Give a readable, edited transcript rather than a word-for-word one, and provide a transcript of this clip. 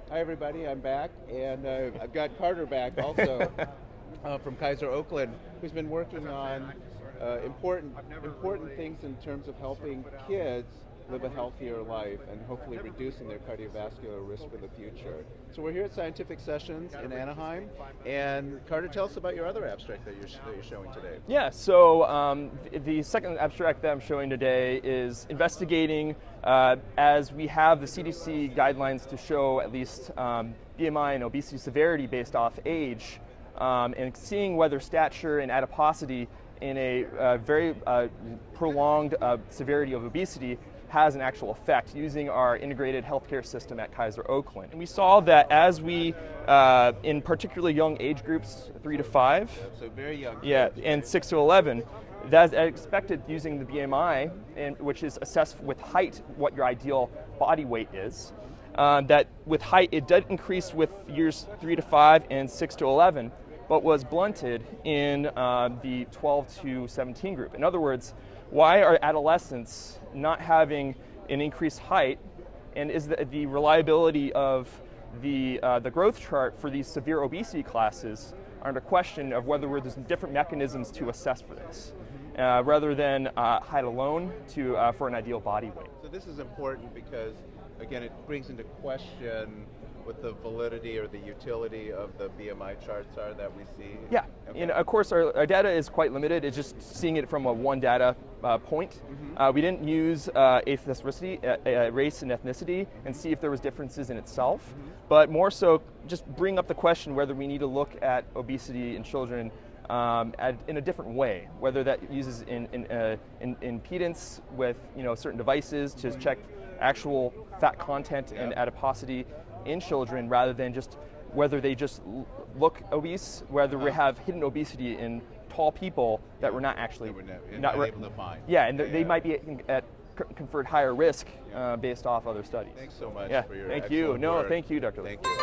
Hi everybody, I'm back, and I've got Carter back also from Kaiser Oakland, who's been working on important things in terms of helping kids live a healthier life and hopefully reducing their cardiovascular risk for the future. So we're here at Scientific Sessions in Anaheim, and Carter, tell us about your other abstract that you're showing today. Yeah, so the second abstract that I'm showing today is investigating, as we have the CDC guidelines to show at least BMI and obesity severity based off age, and seeing whether stature and adiposity in a very prolonged severity of obesity has an actual effect using our integrated healthcare system at Kaiser Oakland. And we saw that as we, in particularly young age groups, 3 to 5, so very young. Yeah, and 6 to 11, that's expected using the BMI, which is assessed with height, what your ideal body weight is. That with height, it did increase with years 3 to 5 and 6 to 11, but was blunted in the 12 to 17 group. In other words, why are adolescents not having an increased height, and is the reliability of the growth chart for these severe obesity classes under question of whether there's different mechanisms to assess for this, rather than height alone for an ideal body weight. So this is important because, again, it brings into question what the validity or the utility of the BMI charts are that we see. Yeah, okay. And of course our data is quite limited. It's just seeing it from a one data point. Mm-hmm. We didn't use ethnicity, race and ethnicity and see if there was differences in itself, Mm-hmm. but more so just bring up the question whether we need to look at obesity in children in a different way, whether that uses in impedance with certain devices to check actual fat content and adiposity in children, rather than just whether they just look obese, whether we have hidden obesity in tall people that we're not actually not able to find. Yeah, and they might be at conferred higher risk based off other studies. Thanks so much for your thank you. excellent work. Thank you, Dr. Thank you.